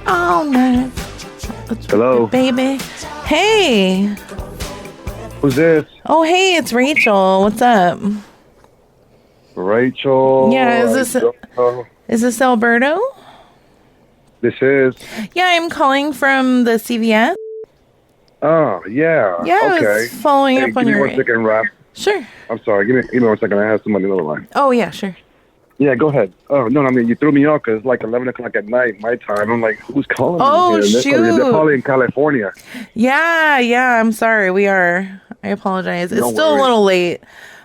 all night. Hello. Baby. Hey. Who's this? Oh, hey, it's Rachel. What's up? Rachel. Yeah, Oh, is this Alberto? this is. Yeah, I'm calling from the CVS. Oh, yeah. Yeah, I Okay. was following Hey, up on give me your... 1 second, Rap. Sure. I'm sorry. Give me 1 second. I have somebody on the line. Oh, yeah, sure. Yeah, go ahead. Oh, no, I mean, you threw me off because it's like 11 o'clock at night, my time. I'm like, who's calling Oh, me here? shoot. They're probably in California. Yeah, I'm sorry. We are. I apologize. It's Don't still worry. a little late.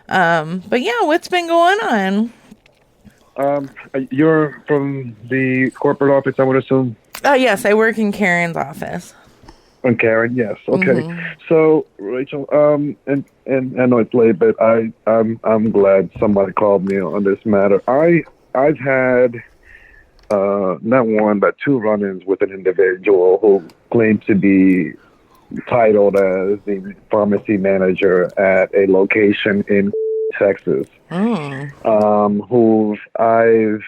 But yeah, what's been going on? You're from the corporate office, I would assume? Yes, I work in Karen's office. And Karen, yes. Okay. Mm-hmm. So, Rachel, and I know it's late, but I'm glad somebody called me on this matter. I've had not one but two run-ins with an individual who claimed to be titled as the pharmacy manager at a location in Texas. Who I've,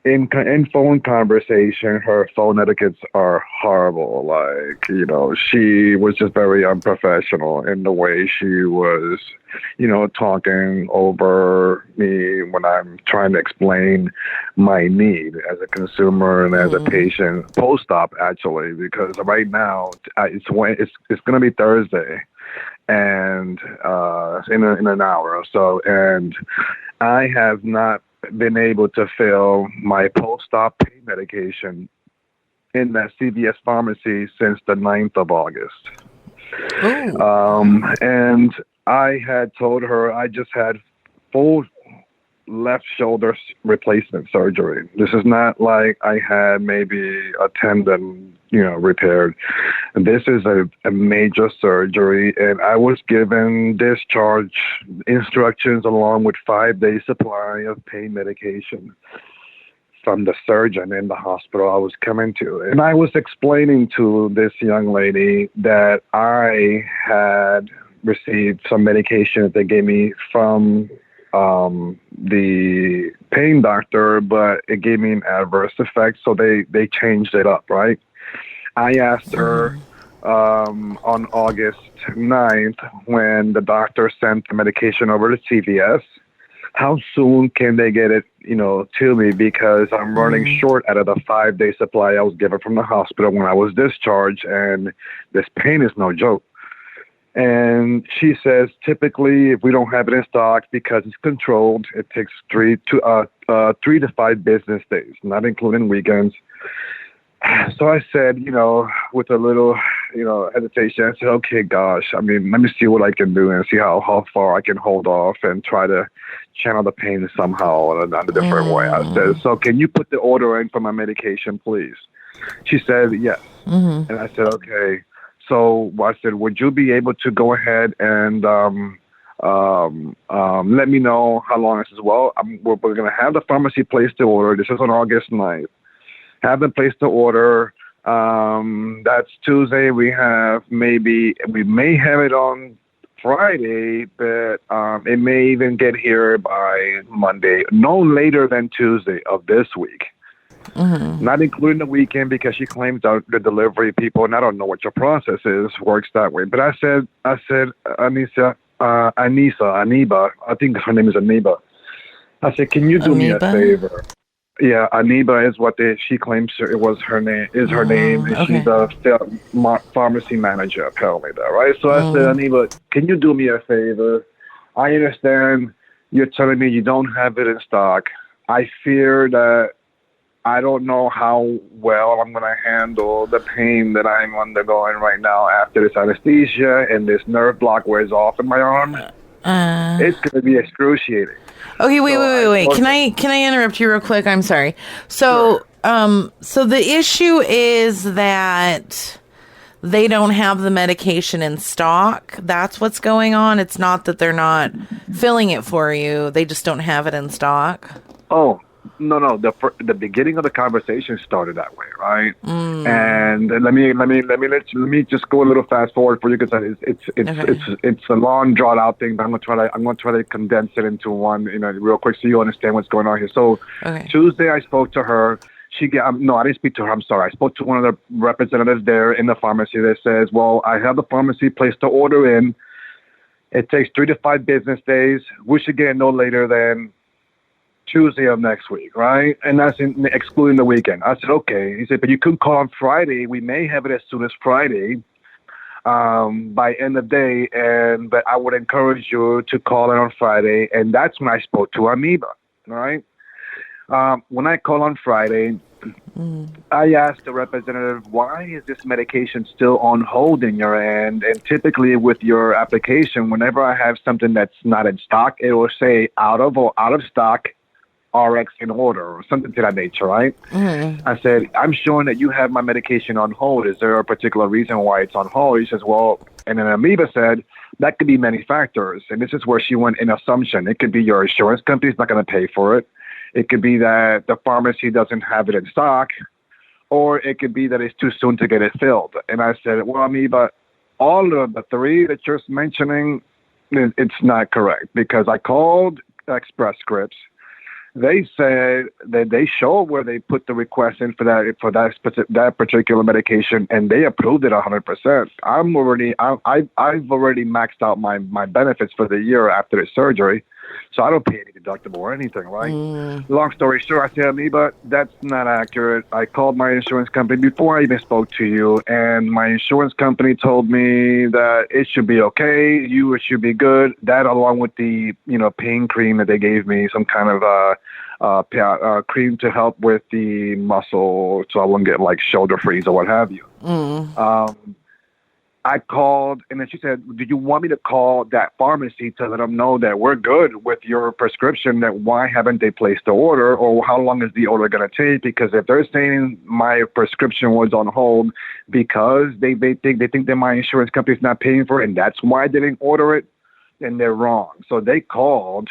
in phone conversation, her phone etiquettes are horrible. Like, she was just very unprofessional in the way she was, talking over me when I'm trying to explain my need as a consumer and as a patient post-op, actually, because right now it's going to be Thursday and in an hour or so, and I have not been able to fill my post-op pain medication in that CVS pharmacy since the 9th of August. And I had told her I just had full left shoulder replacement surgery. This is not like I had maybe a tendon, repaired. This is a major surgery, and I was given discharge instructions along with 5-day supply of pain medication from the surgeon in the hospital I was coming to. And I was explaining to this young lady that I had received some medication that they gave me from the pain doctor, but it gave me an adverse effect, so they changed it up, right? I asked her on August 9th, when the doctor sent the medication over to CVS, how soon can they get it, to me, because I'm running short out of the 5-day supply I was given from the hospital when I was discharged, and this pain is no joke. And she says, typically, if we don't have it in stock because it's controlled, it takes 3 to 5 business days, not including weekends. So I said, with a little, hesitation, I said, okay, gosh, let me see what I can do and see how far I can hold off and try to channel the pain somehow in a different way. I said, so can you put the order in for my medication, please? She said, yes. And I said, okay. So I said, would you be able to go ahead and let me know how long this is? Well, we're going to have the pharmacy place the order. This is on August 9th. Have them place the order. That's Tuesday. We may have it on Friday, but it may even get here by Monday, no later than Tuesday of this week. Not including the weekend, because she claims that the delivery people, and I don't know what your process is, works that way. But I said, Aniba, I think her name is Aniba. I said, can you do me a favor? Yeah, Aniba is what she claims it was her name. Her name, and she's a pharmacy manager apparently there, right? So I said, Aniba, can you do me a favor? I understand you're telling me you don't have it in stock. I fear that I don't know how well I'm going to handle the pain that I'm undergoing right now after this anesthesia and this nerve block wears off in my arm. It's going to be excruciating. Okay, wait. Can I interrupt you real quick? I'm sorry. So, sure. So the issue is that they don't have the medication in stock. That's what's going on. It's not that they're not filling it for you. They just don't have it in stock. Oh, no. The beginning of the conversation started that way, right? And let me just go a little fast forward for you, because it's a long drawn out thing. But I'm gonna try to condense it into one, real quick, so you understand what's going on here. So Tuesday I spoke to her. No, I didn't speak to her. I'm sorry. I spoke to one of the representatives there in the pharmacy that says, well, I have the pharmacy placed the order in. It takes 3 to 5 business days. We should get it no later than Tuesday of next week, right? And that's excluding the weekend. I said, okay. He said, but you could call on Friday. We may have it as soon as Friday by end of day. But I would encourage you to call in on Friday. And that's when I spoke to Amoeba, right? When I call on Friday, I asked the representative, why is this medication still on hold in your end? And typically with your application, whenever I have something that's not in stock, it will say out of stock, RX in order, or something to that nature, right? I said, I'm showing that you have my medication on hold. Is there a particular reason why it's on hold? He says, well, and then Amoeba said, that could be many factors. And this is where she went in assumption. It could be your insurance company's not going to pay for it. It could be that the pharmacy doesn't have it in stock, or it could be that it's too soon to get it filled. And I said, well, Amoeba, all of the 3 that you're mentioning, it's not correct, because I called Express Scripts. They said that they showed where they put the request in for that particular medication, and they approved it 100%. I've already maxed out my benefits for the year after the surgery, so I don't pay any deductible or anything, right? Long story short, I said, Amoeba, that's not accurate. I called my insurance company before I even spoke to you, and my insurance company told me that it should be okay. It should be good. That, along with the pain cream that they gave me, some kind of cream to help with the muscle, so I wouldn't get like shoulder freeze or what have you. I called, and then she said, do you want me to call that pharmacy to let them know that we're good with your prescription, that why haven't they placed the order, or how long is the order going to take? Because if they're saying my prescription was on hold because they think that my insurance company's not paying for it, and that's why they didn't order it, then they're wrong. So they called,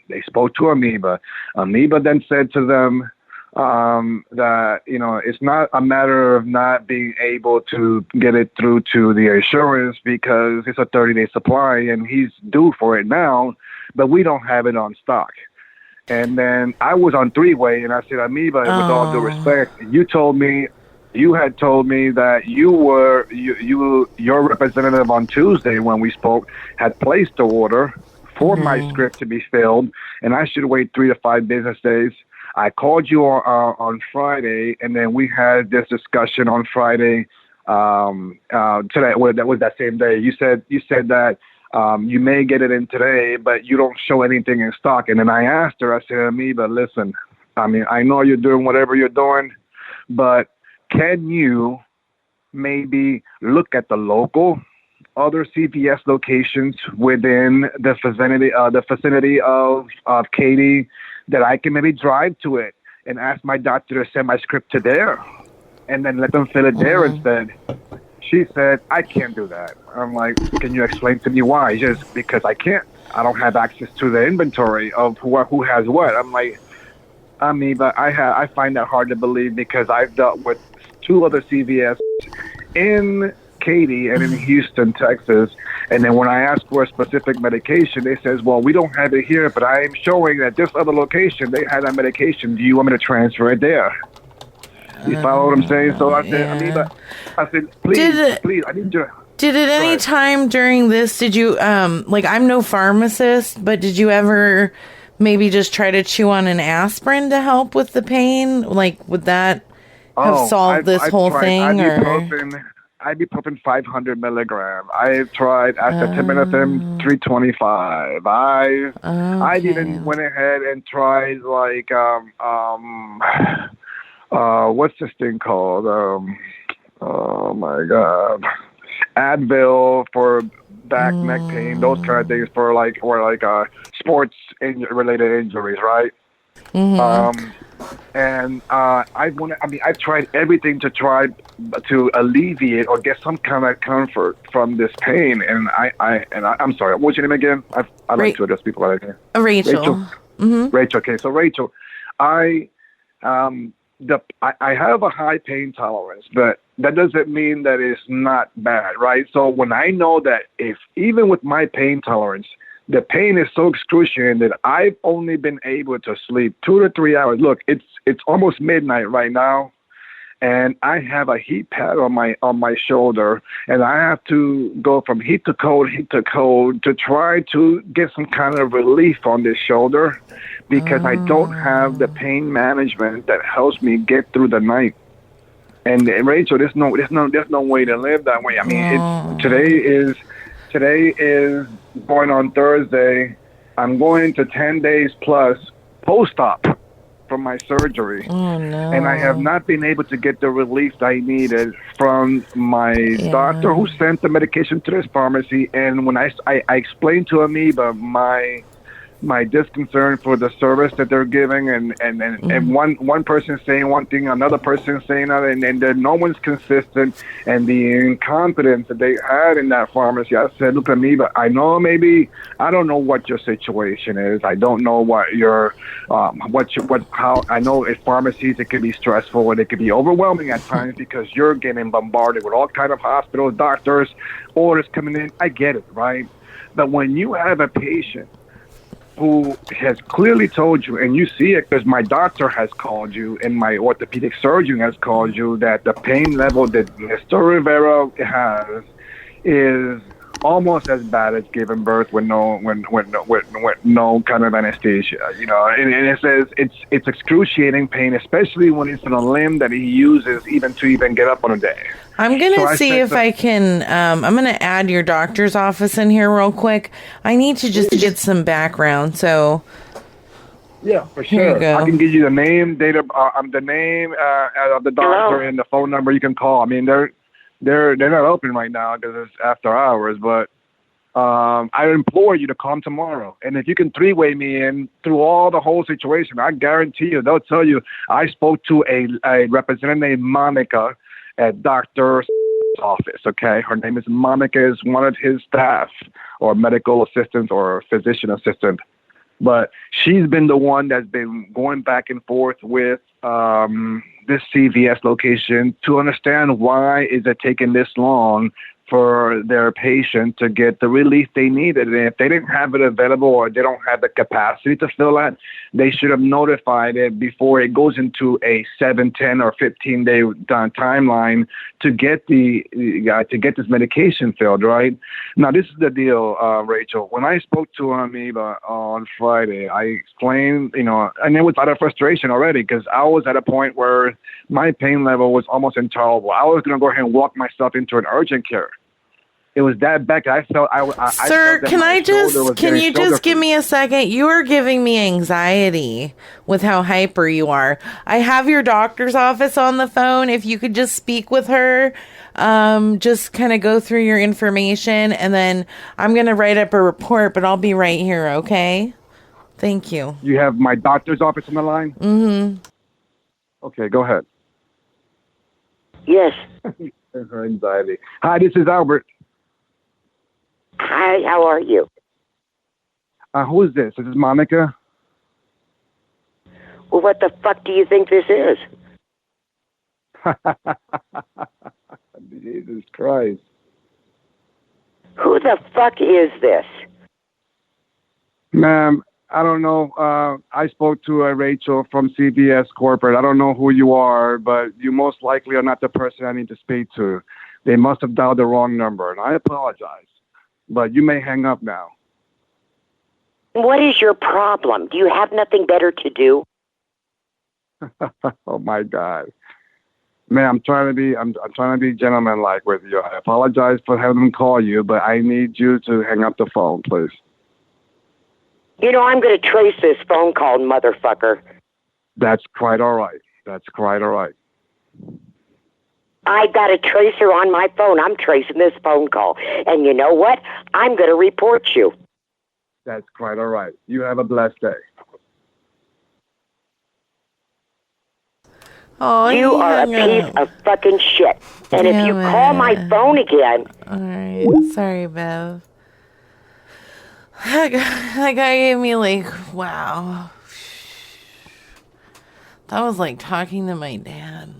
they spoke to Amoeba. Amoeba then said to them, that it's not a matter of not being able to get it through to the insurance because it's a 30-day supply and he's due for it now, but we don't have it on stock. And then I was on 3-way, and I said, Amoeba, with all due respect, you had told me that your representative on Tuesday when we spoke had placed the order for my script to be filled, and I should wait 3 to 5 business days. I called you on Friday, and then we had this discussion on Friday. Today, that was that same day. You said that you may get it in today, but you don't show anything in stock. And then I asked her. I said, Amoeba, listen. I mean, I know you're doing whatever you're doing, but can you maybe look at the local other CVS locations within the vicinity of Katy, that I can maybe drive to it and ask my doctor to send my script to there and then let them fill it there instead? She said, I can't do that. I'm like, can you explain to me why? Just because I can't. I don't have access to the inventory of who has what. I'm like, Amoeba, I find that hard to believe, because I've dealt with 2 other CVS in Katy and in Houston, Texas, and then when I ask for a specific medication, they says, well, we don't have it here, but I am showing that this other location, they had that medication. Do you want me to transfer it there? You follow what I'm saying? So I said, Amoeba, please, I need you. Did at any time during this, did you, I'm no pharmacist, but did you ever maybe just try to chew on an aspirin to help with the pain? Like, would that have solved this whole thing? Ibuprofen 500 milligram. I've tried acetaminophen 325. I even went ahead and tried what's this thing called? Oh my God, Advil for back, neck pain, those kind of things for sports related injuries, right? I've tried everything to try to alleviate or get some kind of comfort from this pain. And I'm sorry, what's your name again? I like to address people like that. Rachel. Rachel. Okay, so Rachel, I have a high pain tolerance, but that doesn't mean that it's not bad, right? So when I know that even with my pain tolerance, The pain is so excruciating that I've only been able to sleep 2 to 3 hours. Look, it's almost midnight right now, and I have a heat pad on my shoulder, and I have to go from heat to cold to try to get some kind of relief on this shoulder because I don't have the pain management that helps me get through the night. And Rachel, there's no way to live that way. I mean, today is going on Thursday. I'm going to 10 days plus post-op from my surgery. Oh, no. And I have not been able to get the relief I needed from my doctor who sent the medication to this pharmacy. And when I explained to Amoeba my disconcern for the service that they're giving, and one person saying one thing, another person saying another, and then no one's consistent, and the incompetence that they had in that pharmacy. I said, look, Amoeba, I know I don't know what your situation is. I don't know what your how. I know at pharmacies it can be stressful and it can be overwhelming at times because you're getting bombarded with all kind of hospitals, doctors, orders coming in. I get it, right? But when you have a patient who has clearly told you, and you see it because my doctor has called you and my orthopedic surgeon has called you, that the pain level that Mr. Rivera has is almost as bad as giving birth with no kind of anesthesia, and it says it's excruciating pain, especially when it's in a limb that he uses even to get up on a day. I'm going to see if I can, I'm going to add your doctor's office in here real quick. I need to just get some background, so. Yeah, for sure. I can give you the name, the name of the doctor and the phone number you can call. I mean, they're not open right now because it's after hours, but I implore you to come tomorrow. And if you can three-way me in through all the whole situation, I guarantee you, they'll tell you, I spoke to a representative named Monica at Dr. office, okay? Her name is Monica, is one of his staff or medical assistants or physician assistant. But she's been the one that's been going back and forth with this CVS location to understand why is it taking this long for their patient to get the relief they needed. And if they didn't have it available or they don't have the capacity to fill that, they should have notified it before it goes into a 7, 10, or 15-day timeline to get this medication filled, right? Now, this is the deal, Rachel. When I spoke to Amoeba on Friday, I explained, and it was out of frustration already because I was at a point where my pain level was almost intolerable. I was going to go ahead and walk myself into an urgent care. It was that bad. I felt. Sir, can you just give me a second? You are giving me anxiety with how hyper you are. I have your doctor's office on the phone. If you could just speak with her, just kind of go through your information, and then I'm going to write up a report, but I'll be right here, okay? Thank you. You have my doctor's office on the line? Mm-hmm. Okay, go ahead. Yes. Her anxiety. Hi, this is Albert. Hi, how are you? Who is this? Is this Monica? Well, what the fuck do you think this is? Jesus Christ. Who the fuck is this? Ma'am, I don't know. I spoke to Rachel from CVS Corporate. I don't know who you are, but you most likely are not the person I need to speak to. They must have dialed the wrong number, and I apologize. But you may hang up now. What is your problem? Do you have nothing better to do? Oh my God, man! I'm trying to be gentlemanlike with you. I apologize for having them call you, but I need you to hang up the phone, please. I'm going to trace this phone call, motherfucker. That's quite all right. I got a tracer on my phone. I'm tracing this phone call. And you know what? I'm going to report you. That's quite all right. You have a blessed day. Oh, you are a piece of fucking shit. And if you call my phone again... All right. Sorry, Bev. That guy gave me wow. That was like talking to my dad.